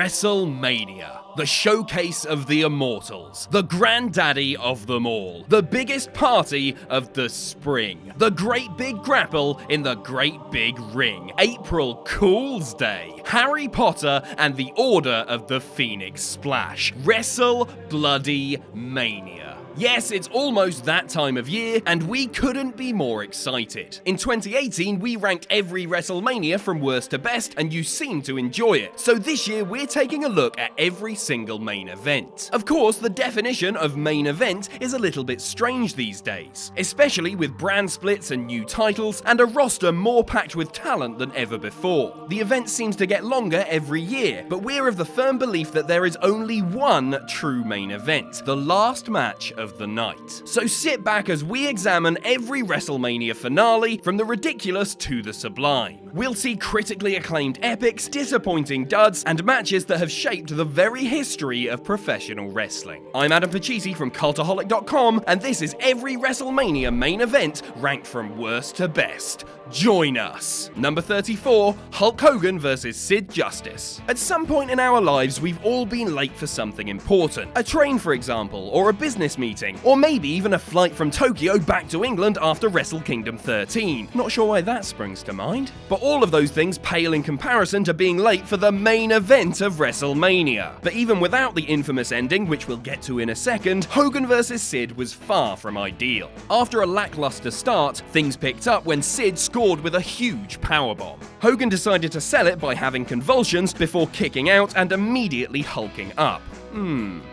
WrestleMania, the showcase of the immortals, the granddaddy of them all, the biggest party of the spring, the great big grapple in the great big ring, April Fool's Day, Harry Potter and the Order of the Phoenix Splash, WrestleMania. Yes, it's almost that time of year, and we couldn't be more excited. In 2018, we ranked every WrestleMania from worst to best, and you seemed to enjoy it. So this year, we're taking a look at every single main event. Of course, the definition of main event is a little bit strange these days, especially with brand splits and new titles, and a roster more packed with talent than ever before. The event seems to get longer every year, but we're of the firm belief that there is only one true main event, the last match of the night. So sit back as we examine every WrestleMania finale, from the ridiculous to the sublime. We'll see critically acclaimed epics, disappointing duds, and matches that have shaped the very history of professional wrestling. I'm Adam Pachisi from Cultaholic.com, and this is every WrestleMania main event ranked from worst to best. Join us! Number 34, Hulk Hogan vs. Sid Justice. At some point in our lives, we've all been late for something important. A train, for example, or a business meeting, or maybe even a flight from Tokyo back to England after Wrestle Kingdom 13. Not sure why that springs to mind. But all of those things pale in comparison to being late for the main event of WrestleMania. But even without the infamous ending, which we'll get to in a second, Hogan vs. Sid was far from ideal. After a lackluster start, things picked up when Sid scored with a huge powerbomb. Hogan decided to sell it by having convulsions before kicking out and immediately hulking up.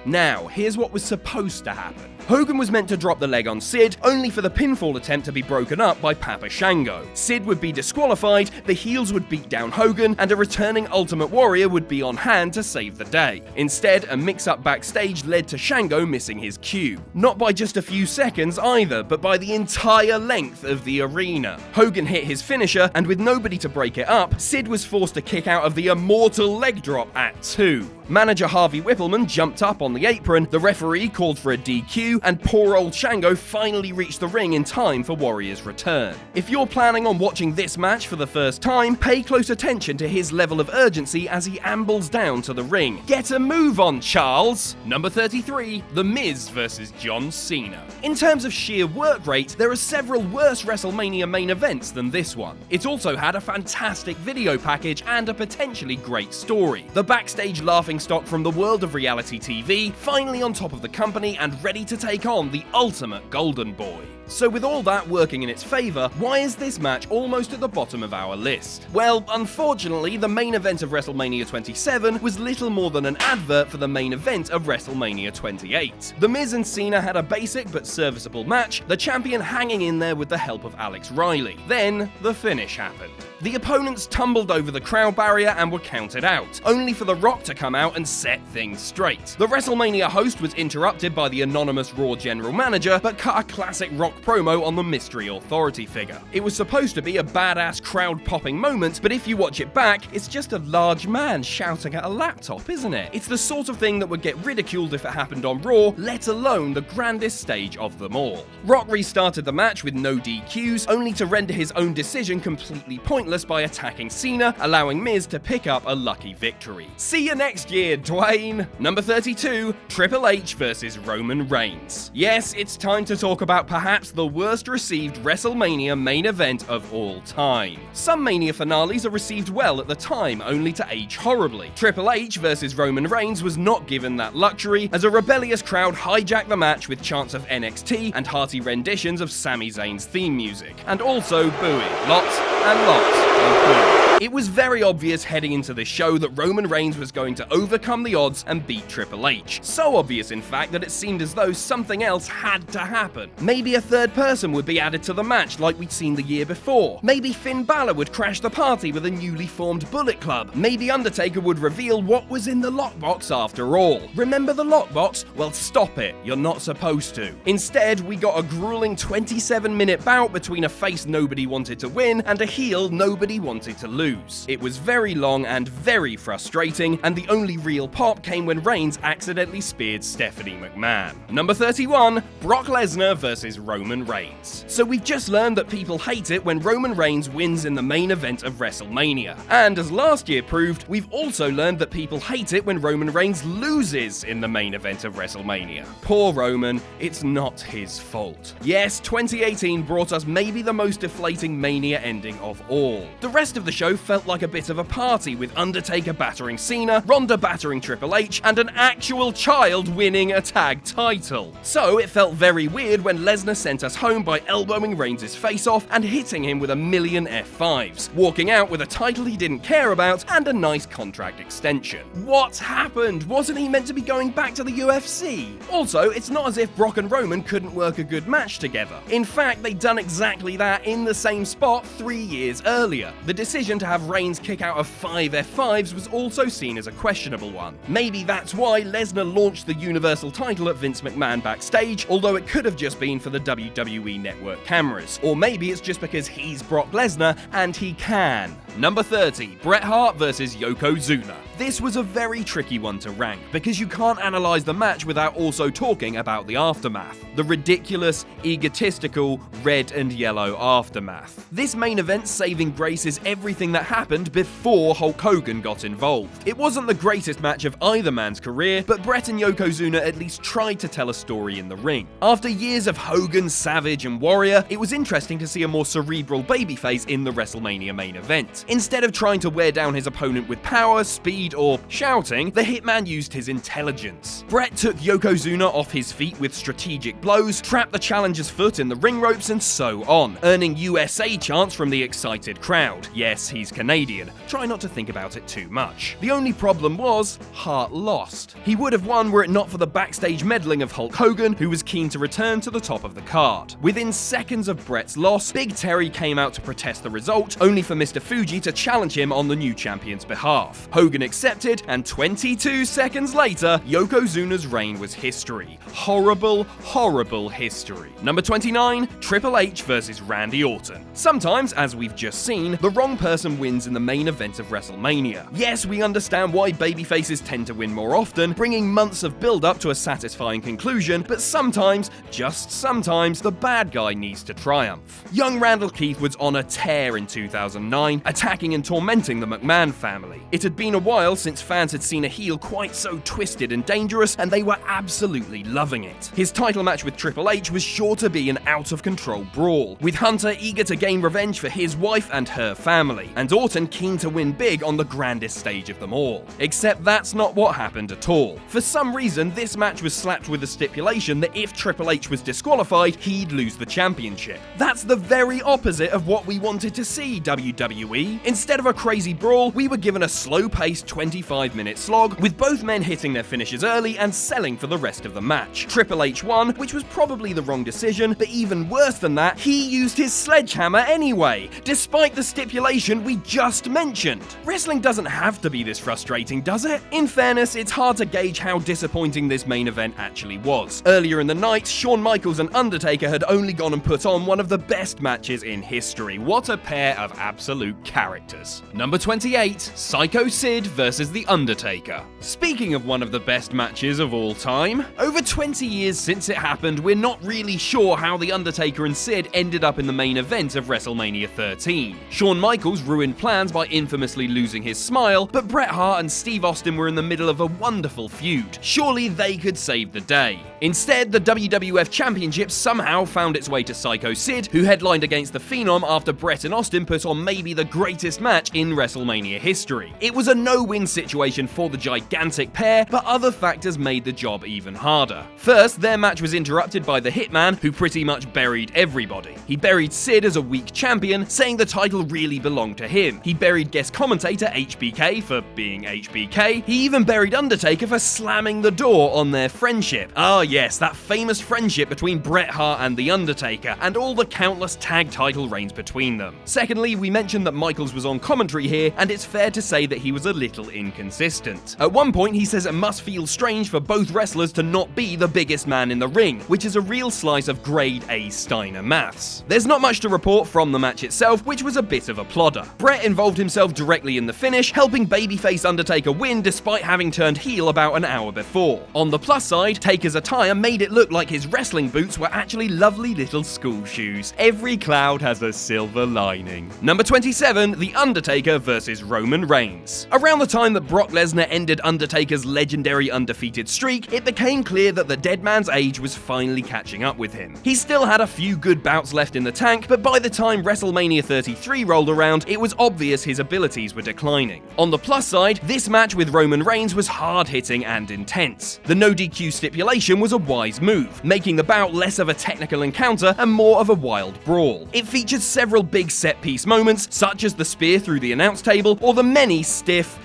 Now, here's what was supposed to happen. Hogan was meant to drop the leg on Sid, only for the pinfall attempt to be broken up by Papa Shango. Sid would be disqualified, the heels would beat down Hogan, and a returning Ultimate Warrior would be on hand to save the day. Instead, a mix-up backstage led to Shango missing his cue. Not by just a few seconds either, but by the entire length of the arena. Hogan hit his finisher, and with nobody to break it up, Sid was forced to kick out of the immortal leg drop at 2. Manager Harvey Whippleman jumped up on the apron, the referee called for a DQ, and poor old Shango finally reached the ring in time for Warrior's return. If you're planning on watching this match for the first time, pay close attention to his level of urgency as he ambles down to the ring. Get a move on, Charles! Number 33, The Miz vs. John Cena. In terms of sheer work rate, there are several worse WrestleMania main events than this one. It also had a fantastic video package and a potentially great story. The backstage laughing stock from the world of reality TV, finally on top of the company and ready to take on the ultimate golden boy. So with all that working in its favour, why is this match almost at the bottom of our list? Well, unfortunately, the main event of WrestleMania 27 was little more than an advert for the main event of WrestleMania 28. The Miz and Cena had a basic but serviceable match, the champion hanging in there with the help of Alex Riley. Then, the finish happened. The opponents tumbled over the crowd barrier and were counted out, only for The Rock to come out and set things straight. The WrestleMania host was interrupted by the anonymous Raw general manager, but cut a classic Rock promo on the mystery authority figure. It was supposed to be a badass crowd-popping moment, but if you watch it back, it's just a large man shouting at a laptop, isn't it? It's the sort of thing that would get ridiculed if it happened on Raw, let alone the grandest stage of them all. Rock restarted the match with no DQs, only to render his own decision completely pointless by attacking Cena, allowing Miz to pick up a lucky victory. See you next year, Dwayne! Number 32, Triple H vs. Roman Reigns. Yes, it's time to talk about perhaps the worst received WrestleMania main event of all time. Some Mania finales are received well at the time, only to age horribly. Triple H vs. Roman Reigns was not given that luxury, as a rebellious crowd hijacked the match with chants of NXT and hearty renditions of Sami Zayn's theme music, and also booing. Lots and lots of booing. It was very obvious heading into this show that Roman Reigns was going to overcome the odds and beat Triple H. So obvious, in fact, that it seemed as though something else had to happen. Maybe a third person would be added to the match like we'd seen the year before. Maybe Finn Bálor would crash the party with a newly formed Bullet Club. Maybe Undertaker would reveal what was in the lockbox after all. Remember the lockbox? Well, stop it. You're not supposed to. Instead, we got a grueling 27-minute bout between a face nobody wanted to win and a heel nobody wanted to lose. lose. It was very long and very frustrating, and the only real pop came when Reigns accidentally speared Stephanie McMahon. Number 31, Brock Lesnar versus Roman Reigns. So we've just learned that people hate it when Roman Reigns wins in the main event of WrestleMania. And as last year proved, we've also learned that people hate it when Roman Reigns loses in the main event of WrestleMania. Poor Roman, it's not his fault. Yes, 2018 brought us maybe the most deflating Mania ending of all. The rest of the show felt like a bit of a party, with Undertaker battering Cena, Ronda battering Triple H, and an actual child winning a tag title. So it felt very weird when Lesnar sent us home by elbowing Reigns' face off and hitting him with a million F5s, walking out with a title he didn't care about and a nice contract extension. What happened? Wasn't he meant to be going back to the UFC? Also, it's not as if Brock and Roman couldn't work a good match together. In fact, they'd done exactly that in the same spot 3 years earlier. The decision to have Reigns kick out of 5 F5s was also seen as a questionable one. Maybe that's why Lesnar launched the Universal title at Vince McMahon backstage, although it could have just been for the WWE Network cameras. Or maybe it's just because he's Brock Lesnar and he can. Number 30, Bret Hart versus Yokozuna. This was a very tricky one to rank, because you can't analyze the match without also talking about the aftermath. The ridiculous, egotistical, red and yellow aftermath. This main event's saving grace is everything that happened before Hulk Hogan got involved. It wasn't the greatest match of either man's career, but Bret and Yokozuna at least tried to tell a story in the ring. After years of Hogan, Savage and Warrior, it was interesting to see a more cerebral babyface in the WrestleMania main event. Instead of trying to wear down his opponent with power, speed, or shouting, the Hitman used his intelligence. Bret took Yokozuna off his feet with strategic blows, trapped the challenger's foot in the ring ropes, and so on, earning USA chants from the excited crowd. Yes, he's Canadian. Try not to think about it too much. The only problem was, Hart lost. He would have won were it not for the backstage meddling of Hulk Hogan, who was keen to return to the top of the card. Within seconds of Bret's loss, Big Terry came out to protest the result, only for Mr. Fuji to challenge him on the new champion's behalf. Hogan accepted, and 22 seconds later, Yokozuna's reign was history. Horrible, horrible history. Number 29, Triple H versus Randy Orton. Sometimes, as we've just seen, the wrong person wins in the main event of WrestleMania. Yes, we understand why babyfaces tend to win more often, bringing months of build-up to a satisfying conclusion, but sometimes, just sometimes, the bad guy needs to triumph. Young Randall Keith was on a tear in 2009, attacking and tormenting the McMahon family. It had been a while since fans had seen a heel quite so twisted and dangerous, and they were absolutely loving it. His title match with Triple H was sure to be an out-of-control brawl, with Hunter eager to gain revenge for his wife and her family, and Orton keen to win big on the grandest stage of them all. Except that's not what happened at all. For some reason, this match was slapped with the stipulation that if Triple H was disqualified, he'd lose the championship. That's the very opposite of what we wanted to see, WWE. Instead of a crazy brawl, we were given a slow-paced 25-minute slog, with both men hitting their finishes early and selling for the rest of the match. Triple H won, which was probably the wrong decision, but even worse than that, he used his sledgehammer anyway, despite the stipulation we just mentioned. Wrestling doesn't have to be this frustrating, does it? In fairness, it's hard to gauge how disappointing this main event actually was. Earlier in the night, Shawn Michaels and Undertaker had only gone and put on one of the best matches in history. What a pair of absolute characters. Number 28, Psycho Sid versus The Undertaker. Speaking of one of the best matches of all time, over 20 years since it happened, we're not really sure how The Undertaker and Sid ended up in the main event of WrestleMania 13. Shawn Michaels ruined plans by infamously losing his smile, but Bret Hart and Steve Austin were in the middle of a wonderful feud. Surely they could save the day. Instead, the WWF Championship somehow found its way to Psycho Sid, who headlined against the Phenom after Bret and Austin put on maybe the greatest match in WrestleMania history. It was a no-win situation for the gigantic pair, but other factors made the job even harder. First, their match was interrupted by the Hitman, who pretty much buried everybody. He buried Sid as a weak champion, saying the title really belonged to him. He buried guest commentator HBK for being HBK. He even buried Undertaker for slamming the door on their friendship. Ah yes, that famous friendship between Bret Hart and The Undertaker, and all the countless tag title reigns between them. Secondly, we mentioned that Michaels was on commentary here, and it's fair to say that he was a little inconsistent. At one point, he says it must feel strange for both wrestlers to not be the biggest man in the ring, which is a real slice of grade A Steiner maths. There's not much to report from the match itself, which was a bit of a plodder. Bret involved himself directly in the finish, helping babyface Undertaker win despite having turned heel about an hour before. On the plus side, Taker's attire made it look like his wrestling boots were actually lovely little school shoes. Every cloud has a silver lining. Number 27, The Undertaker vs. Roman Reigns. Around the time that Brock Lesnar ended Undertaker's legendary undefeated streak, it became clear that the dead man's age was finally catching up with him. He still had a few good bouts left in the tank, but by the time WrestleMania 33 rolled around, it was obvious his abilities were declining. On the plus side, this match with Roman Reigns was hard-hitting and intense. The no DQ stipulation was a wise move, making the bout less of a technical encounter and more of a wild brawl. It featured several big set-piece moments, such as the spear through the announce table or the many stiff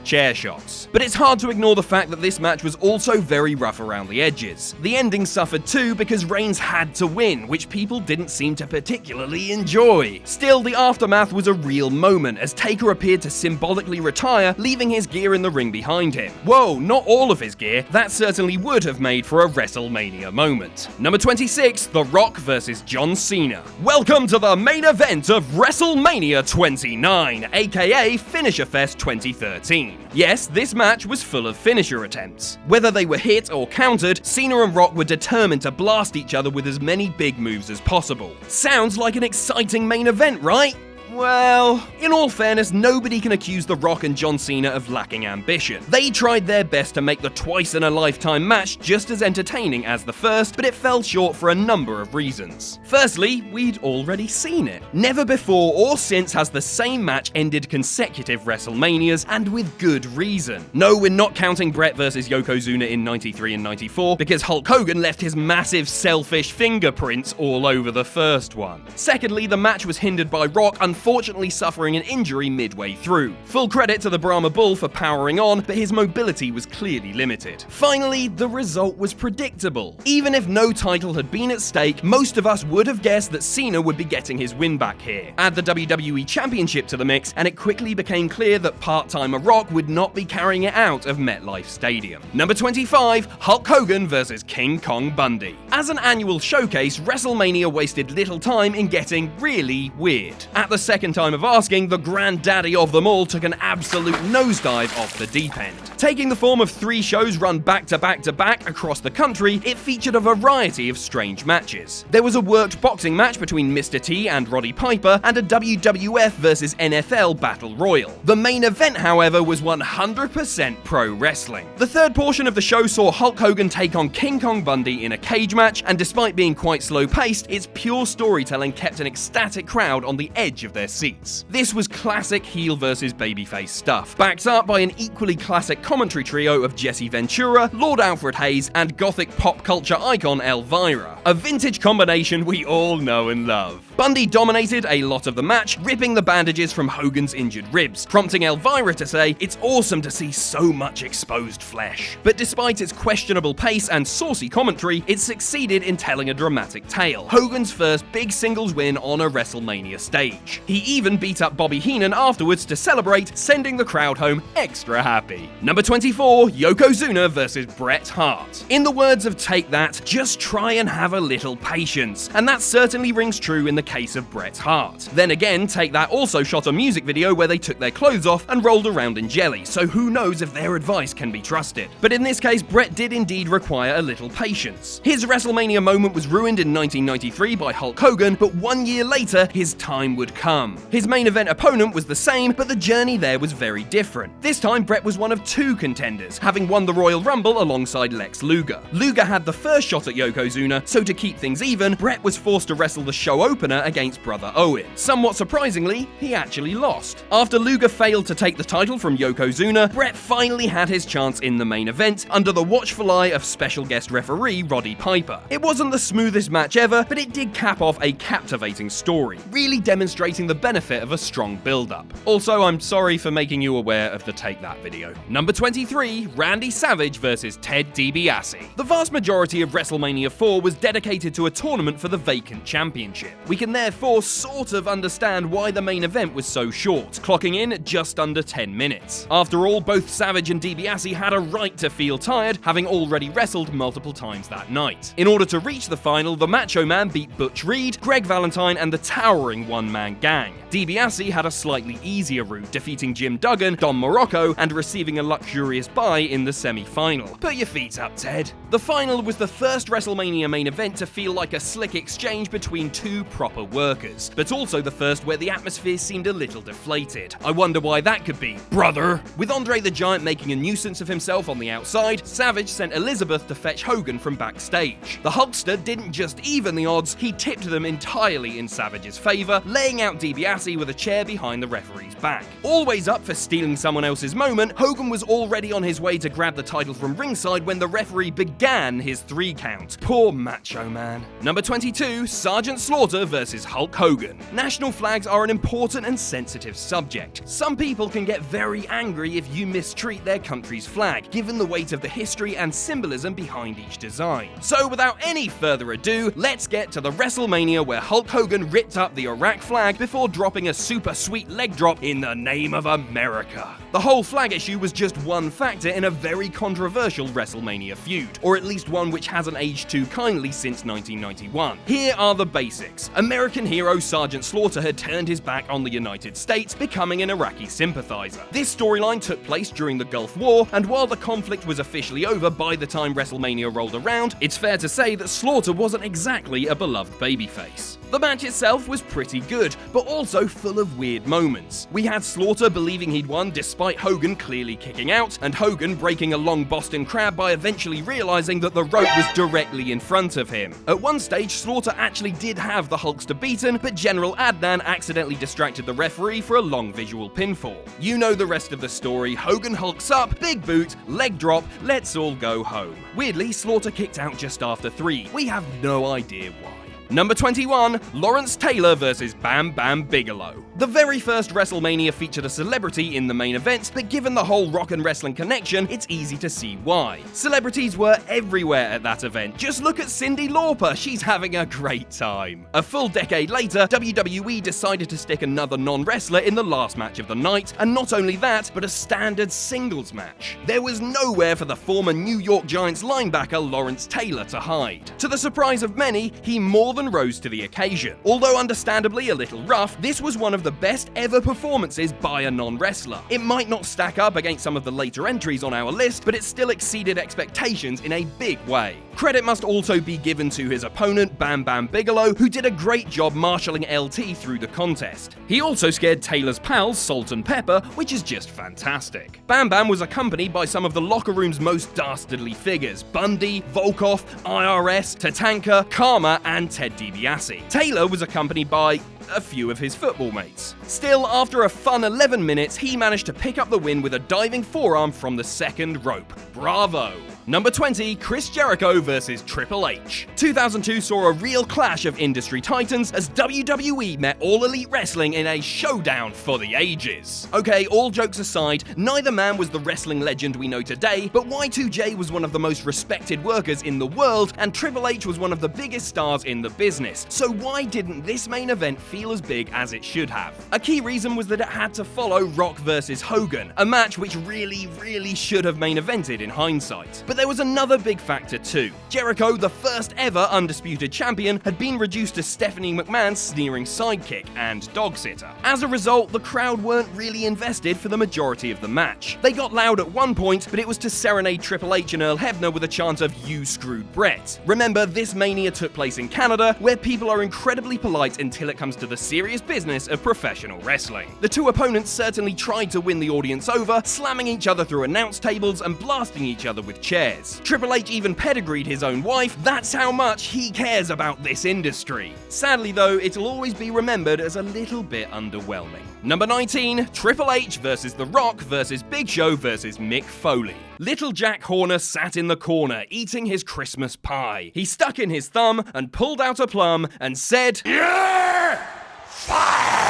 chair shots. But it's hard to ignore the fact that this match was also very rough around the edges. The ending suffered too because Reigns had to win, which people didn't seem to particularly enjoy. Still, the aftermath was a real moment as Taker appeared to symbolically retire, leaving his gear in the ring behind him. Whoa, not all of his gear. That certainly would have made for a WrestleMania moment. Number 26, The Rock vs. John Cena. Welcome to the main event of WrestleMania 29, aka Finisher Fest 2013. Yes, this match was full of finisher attempts. Whether they were hit or countered, Cena and Rock were determined to blast each other with as many big moves as possible. Sounds like an exciting main event, right? Well, in all fairness, nobody can accuse The Rock and John Cena of lacking ambition. They tried their best to make the twice-in-a-lifetime match just as entertaining as the first, but it fell short for a number of reasons. Firstly, we'd already seen it. Never before or since has the same match ended consecutive WrestleManias, and with good reason. No, we're not counting Bret versus Yokozuna in 93 and 94, because Hulk Hogan left his massive selfish fingerprints all over the first one. Secondly, the match was hindered by Rock unfortunately suffering an injury midway through. Full credit to the Brahma Bull for powering on, but his mobility was clearly limited. Finally, the result was predictable. Even if no title had been at stake, most of us would have guessed that Cena would be getting his win back here. Add the WWE Championship to the mix, and it quickly became clear that part-timer Rock would not be carrying it out of MetLife Stadium. Number 25, Hulk Hogan vs. King Kong Bundy. As an annual showcase, WrestleMania wasted little time in getting really weird. At the second time of asking, the granddaddy of them all took an absolute nosedive off the deep end. Taking the form of 3 shows run back to back to back across the country, it featured a variety of strange matches. There was a worked boxing match between Mr. T and Roddy Piper, and a WWF vs NFL Battle Royal. The main event, however, was 100% pro wrestling. The third portion of the show saw Hulk Hogan take on King Kong Bundy in a cage match, and despite being quite slow-paced, its pure storytelling kept an ecstatic crowd on the edge of their seats. This was classic heel versus babyface stuff, backed up by an equally classic commentary trio of Jesse Ventura, Lord Alfred Hayes, and gothic pop culture icon Elvira. A vintage combination we all know and love. Bundy dominated a lot of the match, ripping the bandages from Hogan's injured ribs, prompting Elvira to say, "It's awesome to see so much exposed flesh." But despite its questionable pace and saucy commentary, it succeeded in telling a dramatic tale. Hogan's first big singles win on a WrestleMania stage. He even beat up Bobby Heenan afterwards to celebrate, sending the crowd home extra happy. Number 24, Yokozuna vs. Bret Hart. In the words of Take That, just try and have a little patience. And that certainly rings true in the case of Bret Hart. Then again, Take That also shot a music video where they took their clothes off and rolled around in jelly, so who knows if their advice can be trusted. But in this case, Bret did indeed require a little patience. His WrestleMania moment was ruined in 1993 by Hulk Hogan, but 1 year later, his time would come. His main event opponent was the same, but the journey there was very different. This time, Bret was one of 2 contenders, having won the Royal Rumble alongside Lex Luger. Luger had the first shot at Yokozuna, so to keep things even, Bret was forced to wrestle the show opener against Brother Owen. Somewhat surprisingly, he actually lost. After Luger failed to take the title from Yokozuna, Bret finally had his chance in the main event, under the watchful eye of special guest referee Roddy Piper. It wasn't the smoothest match ever, but it did cap off a captivating story, really demonstrating the benefit of a strong build-up. Also, I'm sorry for making you aware of the Take That video. Number 23, Randy Savage vs. Ted DiBiase. The vast majority of WrestleMania 4 was dedicated to a tournament for the vacant championship. We can therefore sort of understand why the main event was so short, clocking in at just under 10 minutes. After all, both Savage and DiBiase had a right to feel tired, having already wrestled multiple times that night. In order to reach the final, the Macho Man beat Butch Reed, Greg Valentine, and the towering one-man gang gang. DiBiase had a slightly easier route, defeating Jim Duggan, Don Morocco, and receiving a luxurious bye in the semi-final. Put your feet up, Ted. The final was the first WrestleMania main event to feel like a slick exchange between two proper workers, but also the first where the atmosphere seemed a little deflated. I wonder why that could be, brother. With Andre the Giant making a nuisance of himself on the outside, Savage sent Elizabeth to fetch Hogan from backstage. The Hulkster didn't just even the odds, he tipped them entirely in Savage's favor, laying out DiBiase with a chair behind the referee's back. Always up for stealing someone else's moment, Hogan was already on his way to grab the title from ringside when the referee began his 3 count. Poor Macho Man. Number 22, Sergeant Slaughter versus Hulk Hogan. National flags are an important and sensitive subject. Some people can get very angry if you mistreat their country's flag, given the weight of the history and symbolism behind each design. So without any further ado, let's get to the WrestleMania where Hulk Hogan ripped up the Iraq flag before dropping a super sweet leg drop in the name of America. The whole flag issue was just one factor in a very controversial WrestleMania feud, or at least one which hasn't aged too kindly since 1991. Here are the basics. American hero Sergeant Slaughter had turned his back on the United States, becoming an Iraqi sympathizer. This storyline took place during the Gulf War, and while the conflict was officially over by the time WrestleMania rolled around, it's fair to say that Slaughter wasn't exactly a beloved babyface. The match itself was pretty good, but also full of weird moments. We had Slaughter believing he'd won despite Hogan clearly kicking out, and Hogan breaking a long Boston Crab by eventually realizing that the rope was directly in front of him. At one stage, Slaughter actually did have the Hulkster beaten, but General Adnan accidentally distracted the referee for a long visual pinfall. You know the rest of the story. Hogan hulks up, big boot, leg drop, let's all go home. Weirdly, Slaughter kicked out just after 3. We have no idea why. Number 21, Lawrence Taylor versus Bam Bam Bigelow. The very first WrestleMania featured a celebrity in the main event, but given the whole rock and wrestling connection, it's easy to see why. Celebrities were everywhere at that event. Just look at Cyndi Lauper, she's having a great time. A full decade later, WWE decided to stick another non-wrestler in the last match of the night, and not only that, but a standard singles match. There was nowhere for the former New York Giants linebacker Lawrence Taylor to hide. To the surprise of many, he more than rose to the occasion. Although understandably a little rough, this was one of the best ever performances by a non-wrestler. It might not stack up against some of the later entries on our list, but it still exceeded expectations in a big way. Credit must also be given to his opponent, Bam Bam Bigelow, who did a great job marshalling LT through the contest. He also scared Taylor's pals, Salt and Pepper, which is just fantastic. Bam Bam was accompanied by some of the locker room's most dastardly figures, Bundy, Volkov, IRS, Tatanka, Karma, and Ted DiBiase. Taylor was accompanied by a few of his football mates. Still, after a fun 11 minutes, he managed to pick up the win with a diving forearm from the second rope. Bravo! Number 20, Chris Jericho versus Triple H. 2002 saw a real clash of industry titans as WWE met All Elite Wrestling in a showdown for the ages. Okay, all jokes aside, neither man was the wrestling legend we know today, but Y2J was one of the most respected workers in the world, and Triple H was one of the biggest stars in the business. So why didn't this main event feel as big as it should have? A key reason was that it had to follow Rock versus Hogan, a match which really should have main evented in hindsight. But there was another big factor too. Jericho, the first ever undisputed champion, had been reduced to Stephanie McMahon's sneering sidekick and dog sitter. As a result, the crowd weren't really invested for the majority of the match. They got loud at one point, but it was to serenade Triple H and Earl Hebner with a chant of "You screwed Brett." Remember, this Mania took place in Canada, where people are incredibly polite until it comes to the serious business of professional wrestling. The two opponents certainly tried to win the audience over, slamming each other through announce tables and blasting each other with chairs. Triple H even pedigreed his own wife. That's how much he cares about this industry. Sadly though, it'll always be remembered as a little bit underwhelming. Number 19, Triple H versus The Rock versus Big Show versus Mick Foley. Little Jack Horner sat in the corner, eating his Christmas pie. He stuck in his thumb and pulled out a plum and said, "You're fired!"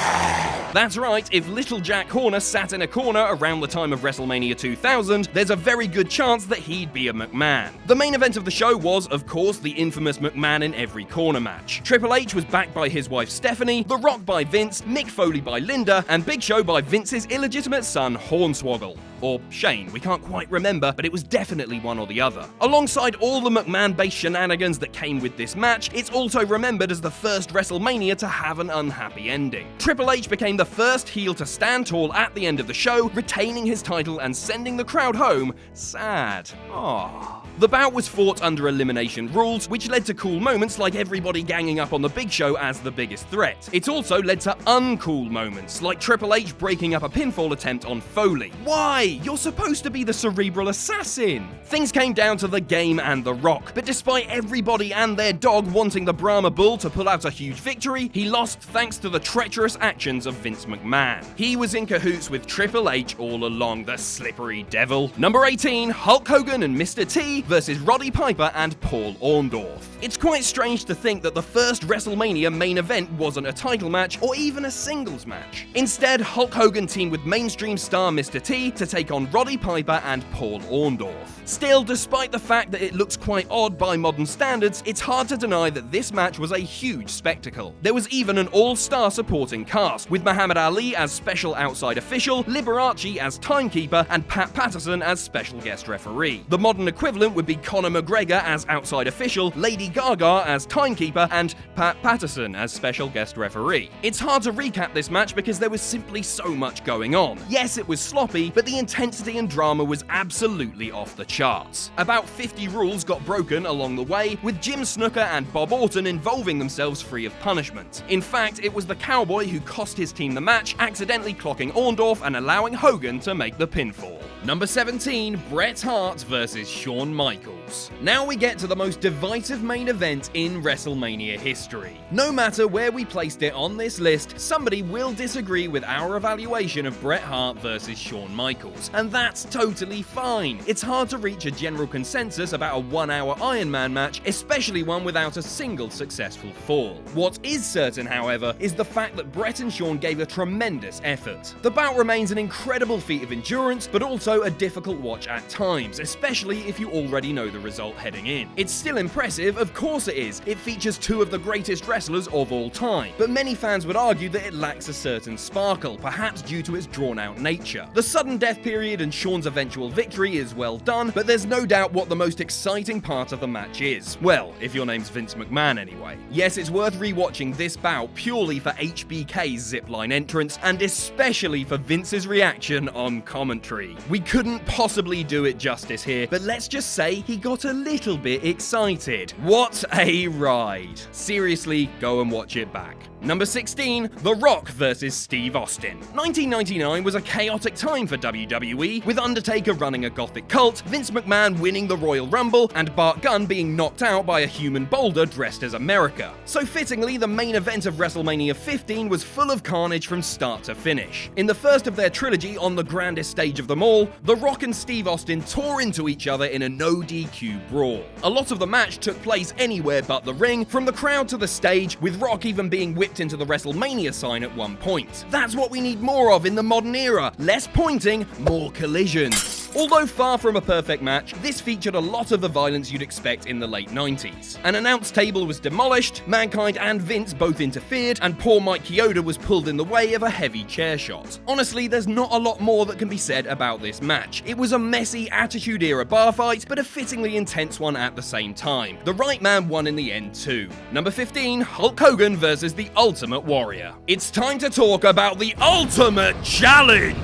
That's right, if Little Jack Horner sat in a corner around the time of WrestleMania 2000, there's a very good chance that he'd be a McMahon. The main event of the show was, of course, the infamous McMahon in every corner match. Triple H was backed by his wife Stephanie, The Rock by Vince, Mick Foley by Linda, and Big Show by Vince's illegitimate son Hornswoggle. or Shane, we can't quite remember, but it was definitely one or the other. Alongside all the McMahon-based shenanigans that came with this match, it's also remembered as the first WrestleMania to have an unhappy ending. Triple H became the first heel to stand tall at the end of the show, retaining his title and sending the crowd home sad. Aww. The bout was fought under elimination rules, which led to cool moments like everybody ganging up on the Big Show as the biggest threat. It also led to uncool moments, like Triple H breaking up a pinfall attempt on Foley. Why? You're supposed to be the cerebral assassin! Things came down to the Game and The Rock, but despite everybody and their dog wanting the Brahma Bull to pull out a huge victory, he lost thanks to the treacherous actions of Vince McMahon. He was in cahoots with Triple H all along, the slippery devil. Number 18, Hulk Hogan and Mr. T versus Roddy Piper and Paul Orndorff. It's quite strange to think that the first WrestleMania main event wasn't a title match or even a singles match. Instead, Hulk Hogan teamed with mainstream star Mr. T to take on Roddy Piper and Paul Orndorff. Still, despite the fact that it looks quite odd by modern standards, it's hard to deny that this match was a huge spectacle. There was even an all-star supporting cast, with Muhammad Ali as special outside official, Liberace as timekeeper, and Pat Patterson as special guest referee. The modern equivalent would be Conor McGregor as outside official, Lady Gaga as timekeeper, and Pat Patterson as special guest referee. It's hard to recap this match because there was simply so much going on. Yes, it was sloppy, but the intensity and drama was absolutely off the charts. About 50 rules got broken along the way, with Jim Snuka and Bob Orton involving themselves free of punishment. In fact, it was the Cowboy who cost his team the match, accidentally clocking Orndorff and allowing Hogan to make the pinfall. Number 17, Bret Hart versus Shawn Michaels. Now we get to the most divisive main event in WrestleMania history. No matter where we placed it on this list, somebody will disagree with our evaluation of Bret Hart versus Shawn Michaels, and that's totally fine. It's hard to reach a general consensus about a 1-hour Iron Man match, especially one without a single successful fall. What is certain, however, is the fact that Bret and Shawn gave a tremendous effort. The bout remains an incredible feat of endurance, but also a difficult watch at times, especially if you already know the result heading in. It's still impressive, of course it is. It features two of the greatest wrestlers of all time, but many fans would argue that it lacks a certain sparkle, perhaps due to its drawn-out nature. The sudden death period and Shawn's eventual victory is well done, but there's no doubt what the most exciting part of the match is. Well, if your name's Vince McMahon anyway. Yes, it's worth rewatching this bout purely for HBK's zipline entrance, and especially for Vince's reaction on commentary. We couldn't possibly do it justice here, but let's just say he got a little bit excited. What a ride. Seriously, go and watch it back. Number 16, The Rock versus Steve Austin. 1999 was a chaotic time for WWE, with Undertaker running a gothic cult, Vince McMahon winning the Royal Rumble, and Bart Gunn being knocked out by a human boulder dressed as America. So fittingly, the main event of WrestleMania 15 was full of carnage from start to finish. In the first of their trilogy on the grandest stage of them all, The Rock and Steve Austin tore into each other in a no DQ brawl. A lot of the match took place anywhere but the ring, from the crowd to the stage, with Rock even being whipped into the WrestleMania sign at one point. That's what we need more of in the modern era. Less pointing, more collisions. Although far from a perfect match, this featured a lot of the violence you'd expect in the late 90s. An announce table was demolished, Mankind and Vince both interfered, and poor Mike Chioda was pulled in the way of a heavy chair shot. Honestly, there's not a lot more that can be said about this match. It was a messy Attitude Era bar fight, but a fittingly intense one at the same time. The right man won in the end too. Number 15, Hulk Hogan versus the Ultimate Warrior. It's time to talk about the Ultimate Challenge!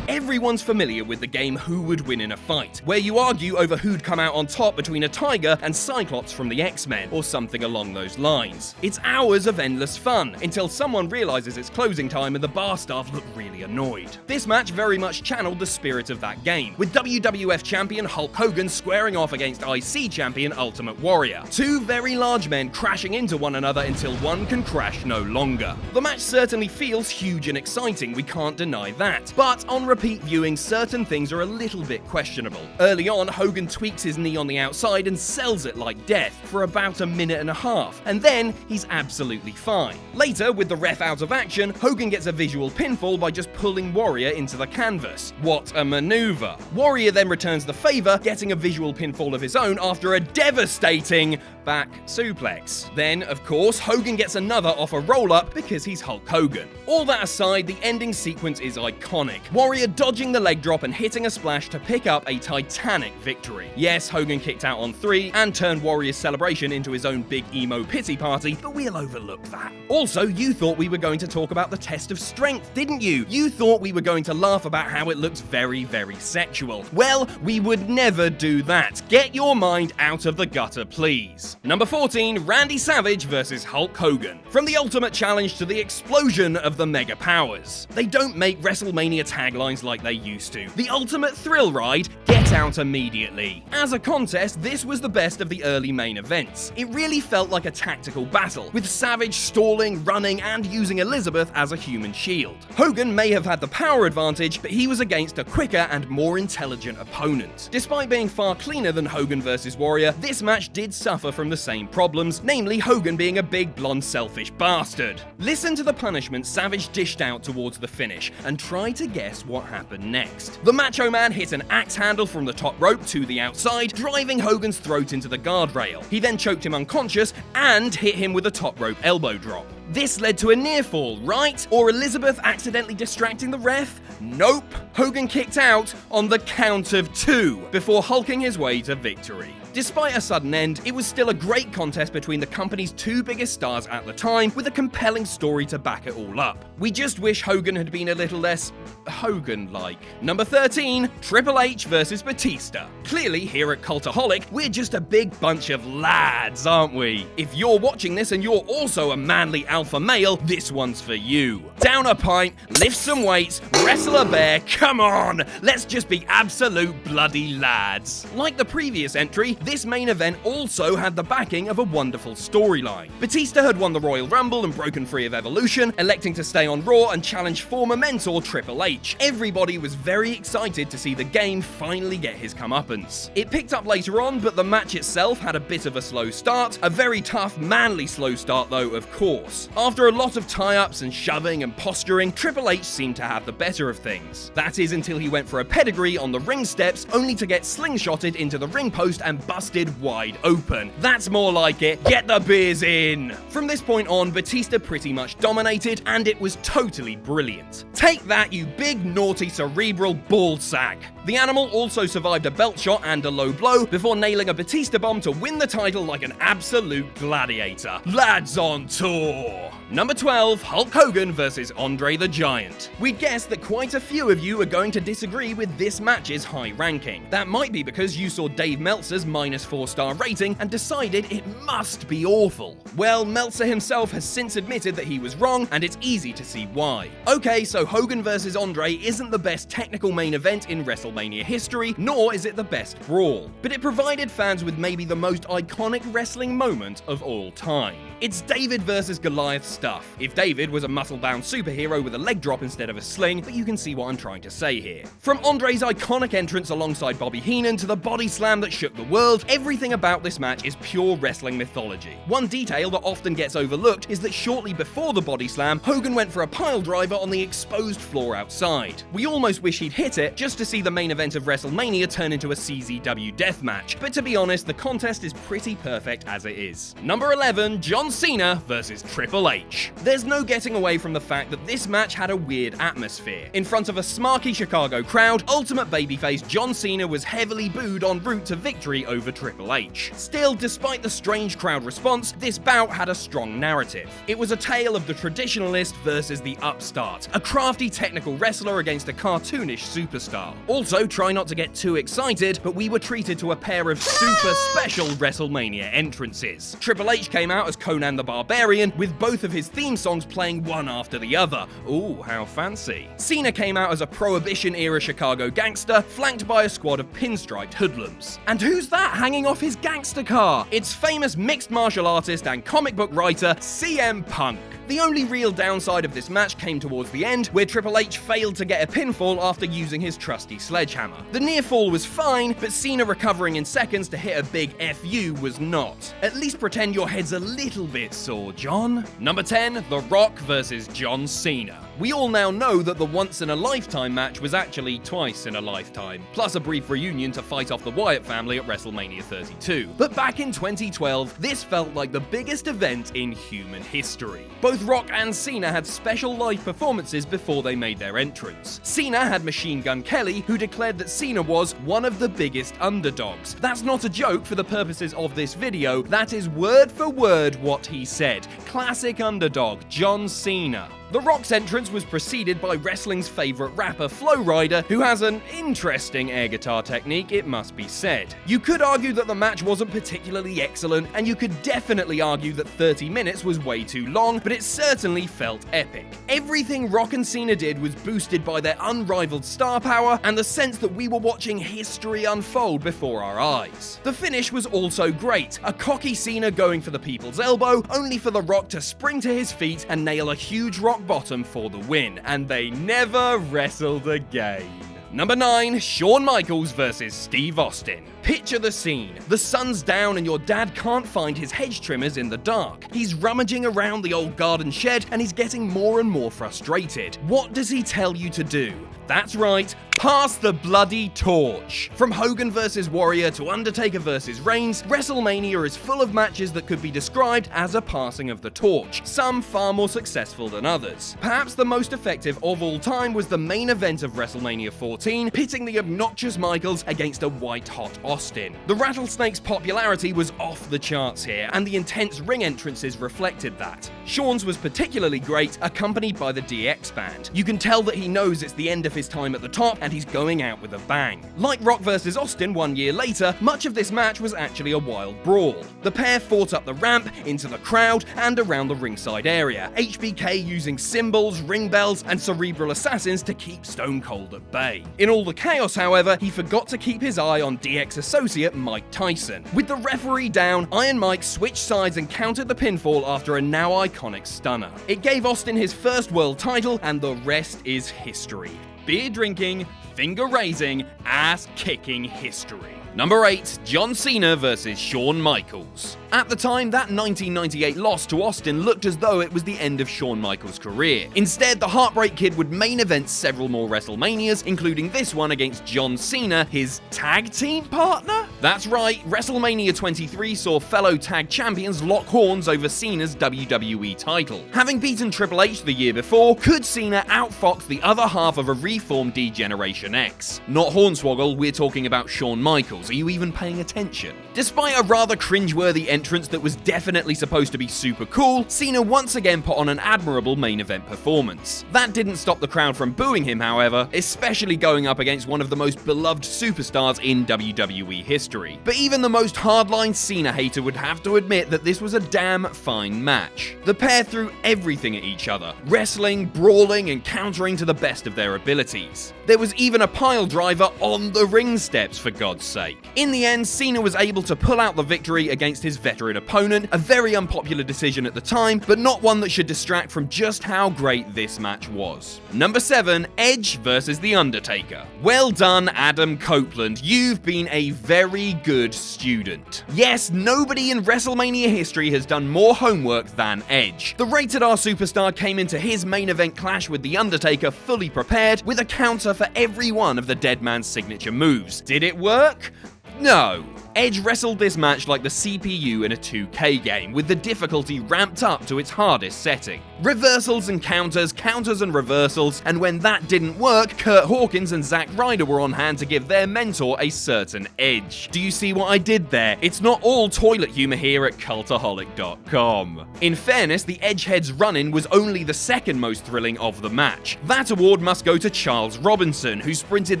Everyone's familiar with the game Who Would Win in a Fight, where you argue over who'd come out on top between a tiger and Cyclops from the X-Men, or something along those lines. It's hours of endless fun, until someone realizes it's closing time and the bar staff look really annoyed. This match very much channeled the spirit of that game, with WWF champion Hulk Hogan squaring off against IC champion Ultimate Warrior. Two very large men crashing into one another until one can crash no longer. The match certainly feels huge and exciting, we can't deny that, but on repeat viewing, certain things are a little bit questionable. Early on, Hogan tweaks his knee on the outside and sells it like death for about a minute and a half, and then he's absolutely fine. Later, with the ref out of action, Hogan gets a visual pinfall by just pulling Warrior into the canvas. What a maneuver. Warrior then returns the favor, getting a visual pinfall of his own after a devastating back suplex. Then, of course, Hogan gets another off a roll-up because he's Hulk Hogan. All that aside, the ending sequence is iconic. Warrior dodging the leg drop and hitting a splash to pick up a titanic victory. Yes, Hogan kicked out on 3 and turned Warrior's celebration into his own big emo pity party, but we'll overlook that. Also, you thought we were going to talk about the test of strength, didn't you? You thought we were going to laugh about how it looks very, very sexual. Well, we would never do that. Get your mind out of the gutter, please. Number 14, Randy Savage versus Hulk Hogan. From the Ultimate Challenge to the explosion of the Mega Powers. They don't make WrestleMania taglines like they used to. The ultimate thrill ride, get out immediately. As a contest, this was the best of the early main events. It really felt like a tactical battle, with Savage stalling, running, and using Elizabeth as a human shield. Hogan may have had the power advantage, but he was against a quicker and more intelligent opponent. Despite being far cleaner than Hogan versus Warrior, this match did suffer from the same problems, namely Hogan being a big blonde selfish bastard. Listen to the punishment Savage dished out towards the finish, and try to guess what happened next. The Macho Man hit an axe handle from the top rope to the outside, driving Hogan's throat into the guardrail. He then choked him unconscious and hit him with a top rope elbow drop. This led to a near fall, right? Or Elizabeth accidentally distracting the ref? Nope. Hogan kicked out on the count of 2 before hulking his way to victory. Despite a sudden end, it was still a great contest between the company's 2 biggest stars at the time, with a compelling story to back it all up. We just wish Hogan had been a little less Hogan-like. Number 13, Triple H versus Batista. Clearly, here at Cultaholic, we're just a big bunch of lads, aren't we? If you're watching this and you're also a manly alpha male, this one's for you. Down a pint, lift some weights, wrestle a bear, come on! Let's just be absolute bloody lads. Like the previous entry, this main event also had the backing of a wonderful storyline. Batista had won the Royal Rumble and broken free of Evolution, electing to stay on Raw and challenge former mentor Triple H. Everybody was very excited to see the game finally get his comeuppance. It picked up later on, but the match itself had a bit of a slow start. A very tough, manly slow start though, of course. After a lot of tie-ups and shoving and posturing, Triple H seemed to have the better of things. That is until he went for a pedigree on the ring steps, only to get slingshotted into the ring post and busted wide open. That's more like it. Get the beers in! From this point on, Batista pretty much dominated, and it was totally brilliant. Take that, you big naughty cerebral ballsack! The animal also survived a belt shot and a low blow before nailing a Batista bomb to win the title like an absolute gladiator. Lads on tour! Number 12, Hulk Hogan versus Andre the Giant. We guessed that quite a few of you are going to disagree with this match's high ranking. That might be because you saw Dave Meltzer's -4-star rating and decided it must be awful. Well, Meltzer himself has since admitted that he was wrong, and it's easy to see why. Okay, so Hogan versus Andre isn't the best technical main event in WrestleMania history, nor is it the best brawl, but it provided fans with maybe the most iconic wrestling moment of all time. It's David versus Goliath stuff. If David was a muscle-bound superhero with a leg drop instead of a sling, but you can see what I'm trying to say here. From Andre's iconic entrance alongside Bobby Heenan to the body slam that shook the world, everything about this match is pure wrestling mythology. One detail that often gets overlooked is that shortly before the body slam, Hogan went for a pile driver on the exposed floor outside. We almost wish he'd hit it just to see the main event of WrestleMania turn into a CZW death match, but to be honest, the contest is pretty perfect as it is. Number 11, John Cena versus Triple H. There's no getting away from the fact that this match had a weird atmosphere. In front of a smarky Chicago crowd, ultimate babyface John Cena was heavily booed en route to victory over Triple H. Still, despite the strange crowd response, this bout had a strong narrative. It was a tale of the traditionalist versus the upstart, a crafty technical wrestler against a cartoonish superstar. Also, try not to get too excited, but we were treated to a pair of super special WrestleMania entrances. Triple H came out as Conan the Barbarian, with both of his theme songs playing one after the other. Ooh, how fancy. Cena came out as a Prohibition-era Chicago gangster, flanked by a squad of pinstriped hoodlums. And who's that hanging off his gangster car? It's famous mixed martial artist and comic book writer CM Punk. The only real downside of this match came towards the end, where Triple H failed to get a pinfall after using his trusty sledgehammer. The near fall was fine, but Cena recovering in seconds to hit a big FU was not. At least pretend your head's a little bit sore, John. Number 10, The Rock versus John Cena. We all now know that the once-in-a-lifetime match was actually twice in a lifetime, plus a brief reunion to fight off the Wyatt family at WrestleMania 32. But back in 2012, this felt like the biggest event in human history. Both Rock and Cena had special live performances before they made their entrance. Cena had Machine Gun Kelly, who declared that Cena was one of the biggest underdogs. That's not a joke for the purposes of this video, that is word for word what he said. Classic underdog, John Cena. The Rock's entrance was preceded by wrestling's favourite rapper, Flo Rida, who has an interesting air guitar technique, it must be said. You could argue that the match wasn't particularly excellent, and you could definitely argue that 30 minutes was way too long, but it certainly felt epic. Everything Rock and Cena did was boosted by their unrivaled star power and the sense that we were watching history unfold before our eyes. The finish was also great, a cocky Cena going for the people's elbow, only for the Rock to spring to his feet and nail a huge rock bottom for the win, and they never wrestled again. Number 9, Shawn Michaels versus Steve Austin. Picture the scene. The sun's down and your dad can't find his hedge trimmers in the dark. He's rummaging around the old garden shed and he's getting more and more frustrated. What does he tell you to do? That's right, pass the bloody torch. From Hogan vs. Warrior to Undertaker vs. Reigns, WrestleMania is full of matches that could be described as a passing of the torch, some far more successful than others. Perhaps the most effective of all time was the main event of WrestleMania 14, pitting the obnoxious Michaels against a white-hot Austin. The Rattlesnake's popularity was off the charts here, and the intense ring entrances reflected that. Shawn's was particularly great, accompanied by the DX band. You can tell that he knows it's the end of his time at the top, and he's going out with a bang. Like Rock vs. Austin 1 year later, much of this match was actually a wild brawl. The pair fought up the ramp, into the crowd, and around the ringside area, HBK using cymbals, ring bells, and cerebral assassins to keep Stone Cold at bay. In all the chaos, however, he forgot to keep his eye on DX associate Mike Tyson. With the referee down, Iron Mike switched sides and countered the pinfall after a now iconic stunner. It gave Austin his first world title, and the rest is history. Beer drinking, finger raising, ass kicking history. Number 8, John Cena vs. Shawn Michaels. At the time, that 1998 loss to Austin looked as though it was the end of Shawn Michaels' career. Instead, the Heartbreak Kid would main event several more WrestleManias, including this one against John Cena, his tag team partner? That's right, WrestleMania 23 saw fellow tag champions lock horns over Cena's WWE title. Having beaten Triple H the year before, could Cena outfox the other half of a reformed D-Generation X? Not Hornswoggle, we're talking about Shawn Michaels. Are you even paying attention? Despite a rather cringeworthy entrance that was definitely supposed to be super cool, Cena once again put on an admirable main event performance. That didn't stop the crowd from booing him, however, especially going up against one of the most beloved superstars in WWE history. But even the most hardline Cena hater would have to admit that this was a damn fine match. The pair threw everything at each other, wrestling, brawling, and countering to the best of their abilities. There was even a pile driver on the ring steps, for God's sake. In the end, Cena was able to pull out the victory against his veteran opponent, a very unpopular decision at the time, but not one that should distract from just how great this match was. Number 7, Edge vs. The Undertaker. Well done, Adam Copeland. You've been a very good student. Yes, nobody in WrestleMania history has done more homework than Edge. The Rated R superstar came into his main event clash with The Undertaker fully prepared, with a counter for every one of the Dead Man's signature moves. Did it work? No. Edge wrestled this match like the CPU in a 2K game, with the difficulty ramped up to its hardest setting. Reversals and counters, counters and reversals, and when that didn't work, Kurt Hawkins and Zack Ryder were on hand to give their mentor a certain edge. Do you see what I did there? It's not all toilet humor here at Cultaholic.com. In fairness, the Edgehead's run-in was only the second most thrilling of the match. That award must go to Charles Robinson, who sprinted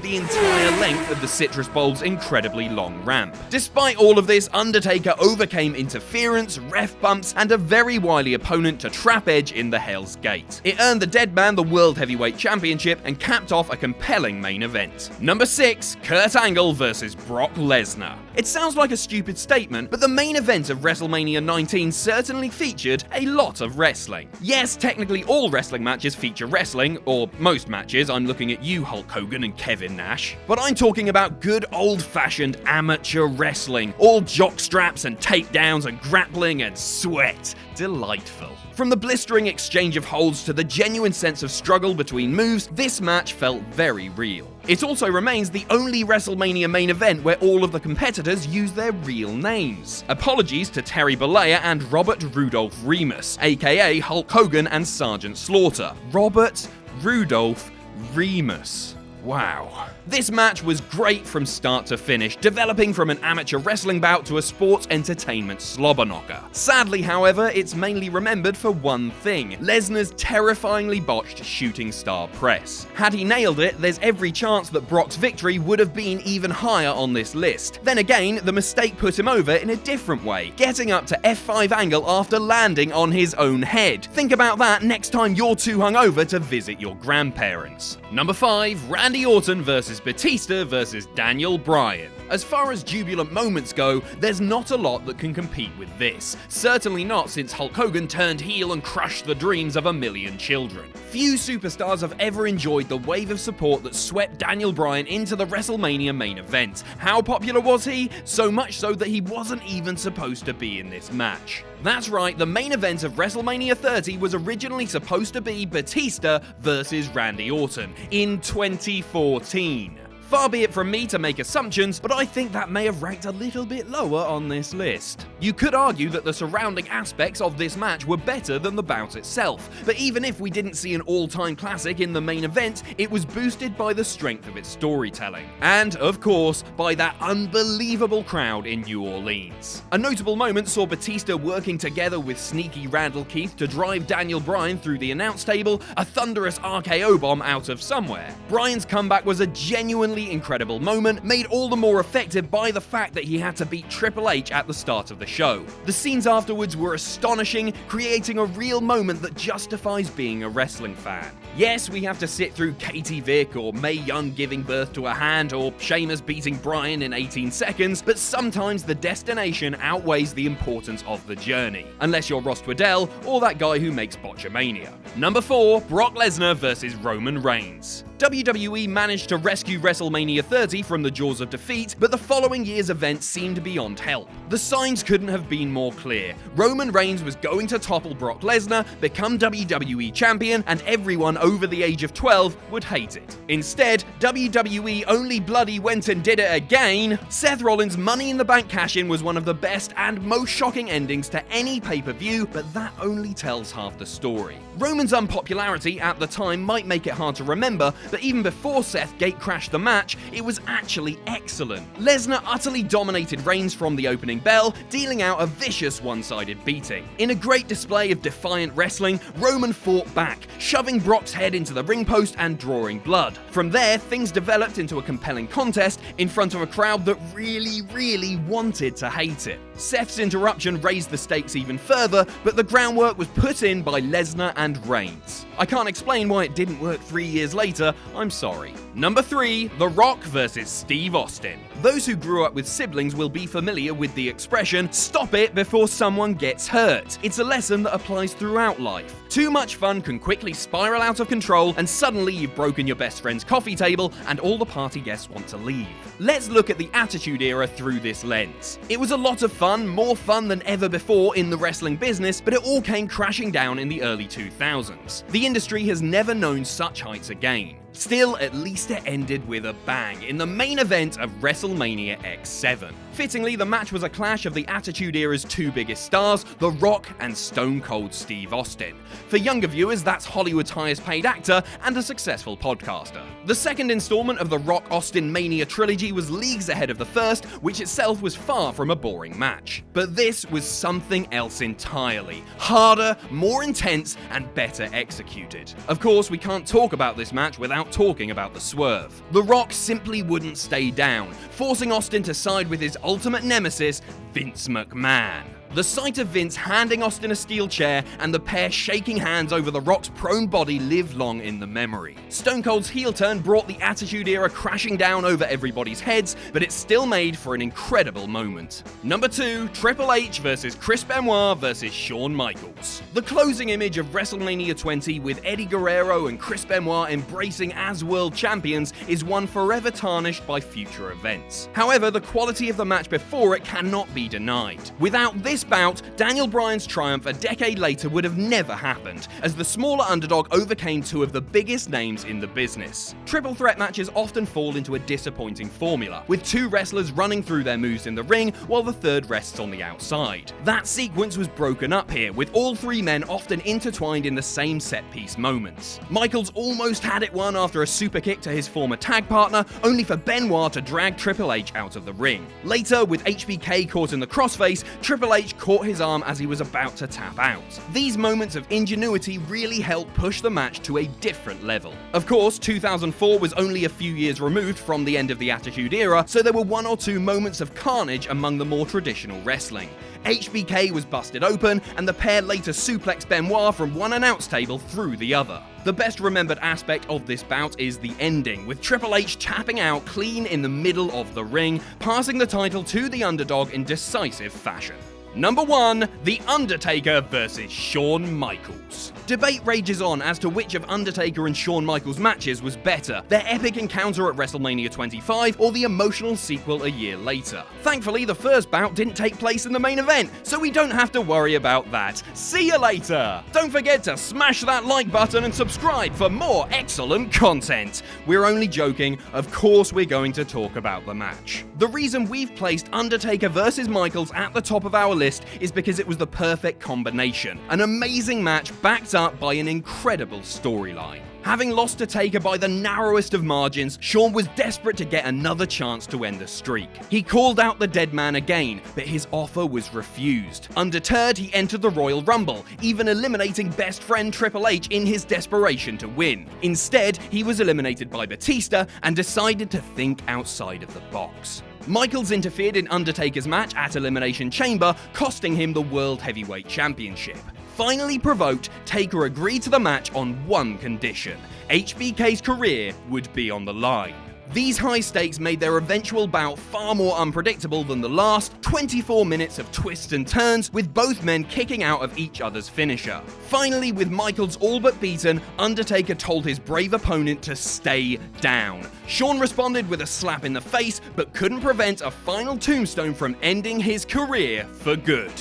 the entire length of the Citrus Bowl's incredibly long ramp. Despite all of this, Undertaker overcame interference, ref bumps, and a very wily opponent to trap Edge in the Hell's Gate. It earned the Dead Man the World Heavyweight Championship and capped off a compelling main event. Number 6, Kurt Angle vs. Brock Lesnar. It sounds like a stupid statement, but the main event of WrestleMania 19 certainly featured a lot of wrestling. Yes, technically all wrestling matches feature wrestling, or most matches, I'm looking at you Hulk Hogan and Kevin Nash, but I'm talking about good old-fashioned amateur wrestling wrestling. All jock straps and takedowns and grappling and sweat. Delightful. From the blistering exchange of holds to the genuine sense of struggle between moves, this match felt very real. It also remains the only WrestleMania main event where all of the competitors use their real names. Apologies to Terry Bollea and Robert Rudolph Remus, aka Hulk Hogan and Sergeant Slaughter. Robert Rudolph Remus. Wow. This match was great from start to finish, developing from an amateur wrestling bout to a sports entertainment slobber knocker. Sadly, however, it's mainly remembered for one thing: Lesnar's terrifyingly botched shooting star press. Had he nailed it, there's every chance that Brock's victory would have been even higher on this list. Then again, the mistake put him over in a different way, getting up to F5 angle after landing on his own head. Think about that next time you're too hungover to visit your grandparents. Number 5, Randy Orton versus Batista versus Daniel Bryan. As far as jubilant moments go, there's not a lot that can compete with this. Certainly not since Hulk Hogan turned heel and crushed the dreams of a million children. Few superstars have ever enjoyed the wave of support that swept Daniel Bryan into the WrestleMania main event. How popular was he? So much so that he wasn't even supposed to be in this match. That's right, the main event of WrestleMania 30 was originally supposed to be Batista versus Randy Orton in 2014. Far be it from me to make assumptions, but I think that may have ranked a little bit lower on this list. You could argue that the surrounding aspects of this match were better than the bout itself, but even if we didn't see an all-time classic in the main event, it was boosted by the strength of its storytelling. And, of course, by that unbelievable crowd in New Orleans. A notable moment saw Batista working together with sneaky Randall Keith to drive Daniel Bryan through the announce table, a thunderous RKO bomb out of somewhere. Bryan's comeback was a genuinely incredible moment, made all the more effective by the fact that he had to beat Triple H at the start of the show. The scenes afterwards were astonishing, creating a real moment that justifies being a wrestling fan. Yes, we have to sit through Katie Vick or Mae Young giving birth to a hand or Sheamus beating Bryan in 18 seconds, but sometimes the destination outweighs the importance of the journey. Unless you're Ross Twiddell or that guy who makes Botchamania. Number 4, Brock Lesnar versus Roman Reigns. WWE managed to rescue WrestleMania 30 from the jaws of defeat, but the following year's event seemed beyond help. The signs couldn't have been more clear. Roman Reigns was going to topple Brock Lesnar, become WWE champion, and everyone over the age of 12 would hate it. Instead, WWE only bloody went and did it again. Seth Rollins' Money in the Bank cash-in was one of the best and most shocking endings to any pay-per-view, but that only tells half the story. Roman's unpopularity at the time might make it hard to remember, but even before Seth gate-crashed the match, it was actually excellent. Lesnar utterly dominated Reigns from the opening bell, dealing out a vicious one-sided beating. In a great display of defiant wrestling, Roman fought back, shoving Brock's head into the ring post and drawing blood. From there, things developed into a compelling contest in front of a crowd that really wanted to hate it. Seth's interruption raised the stakes even further, but the groundwork was put in by Lesnar and Reigns. I can't explain why it didn't work 3 years later, I'm sorry. Number 3, The Rock versus Steve Austin. Those who grew up with siblings will be familiar with the expression, stop it before someone gets hurt. It's a lesson that applies throughout life. Too much fun can quickly spiral out of control, and suddenly you've broken your best friend's coffee table and all the party guests want to leave. Let's look at the Attitude Era through this lens. It was a lot of fun, more fun than ever before in the wrestling business, but it all came crashing down in the early 2000s. The industry has never known such heights again. Still, at least it ended with a bang in the main event of WrestleMania X7. Fittingly, the match was a clash of the Attitude Era's two biggest stars, The Rock and Stone Cold Steve Austin. For younger viewers, that's Hollywood's highest paid actor and a successful podcaster. The second installment of the Rock-Austin Mania trilogy was leagues ahead of the first, which itself was far from a boring match. But this was something else entirely. Harder, more intense, and better executed. Of course, we can't talk about this match without talking about the swerve. The Rock simply wouldn't stay down, forcing Austin to side with his ultimate nemesis, Vince McMahon. The sight of Vince handing Austin a steel chair and the pair shaking hands over The Rock's prone body lived long in the memory. Stone Cold's heel turn brought the Attitude Era crashing down over everybody's heads, but it still made for an incredible moment. Number 2, Triple H versus Chris Benoit versus Shawn Michaels. The closing image of WrestleMania 20 with Eddie Guerrero and Chris Benoit embracing as world champions is one forever tarnished by future events. However, the quality of the match before it cannot be denied. Without this bout, Daniel Bryan's triumph a decade later would have never happened, as the smaller underdog overcame two of the biggest names in the business. Triple threat matches often fall into a disappointing formula, with two wrestlers running through their moves in the ring while the third rests on the outside. That sequence was broken up here, with all three men often intertwined in the same set-piece moments. Michaels almost had it won after a super kick to his former tag partner, only for Benoit to drag Triple H out of the ring. Later, with HBK caught in the crossface, Triple H caught his arm as he was about to tap out. These moments of ingenuity really helped push the match to a different level. Of course, 2004 was only a few years removed from the end of the Attitude Era, so there were one or two moments of carnage among the more traditional wrestling. HBK was busted open, and the pair later suplexed Benoit from one announce table through the other. The best remembered aspect of this bout is the ending, with Triple H tapping out clean in the middle of the ring, passing the title to the underdog in decisive fashion. Number 1, The Undertaker versus Shawn Michaels. Debate rages on as to which of Undertaker and Shawn Michaels' matches was better, their epic encounter at WrestleMania 25 or the emotional sequel a year later. Thankfully, the first bout didn't take place in the main event, so we don't have to worry about that. See you later! Don't forget to smash that like button and subscribe for more excellent content. We're only joking, of course we're going to talk about the match. The reason we've placed Undertaker versus Michaels at the top of our list is because it was the perfect combination. An amazing match backed up by an incredible storyline. Having lost to Taker by the narrowest of margins, Shawn was desperate to get another chance to end the streak. He called out the dead man again, but his offer was refused. Undeterred, he entered the Royal Rumble, even eliminating best friend Triple H in his desperation to win. Instead, he was eliminated by Batista and decided to think outside of the box. Michaels interfered in Undertaker's match at Elimination Chamber, costing him the World Heavyweight Championship. Finally provoked, Taker agreed to the match on one condition: HBK's career would be on the line. These high stakes made their eventual bout far more unpredictable than the last 24 minutes of twists and turns, with both men kicking out of each other's finisher. Finally, with Michaels all but beaten, Undertaker told his brave opponent to stay down. Shawn responded with a slap in the face, but couldn't prevent a final tombstone from ending his career for good.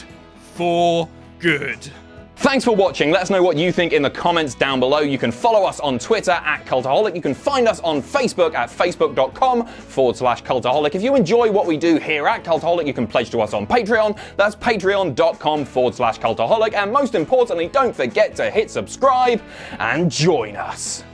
For good. Thanks for watching. Let us know what you think in the comments down below. You can follow us on Twitter at Cultaholic. You can find us on Facebook at facebook.com/Cultaholic. If you enjoy what we do here at Cultaholic, you can pledge to us on Patreon. That's patreon.com/Cultaholic. And most importantly, don't forget to hit subscribe and join us.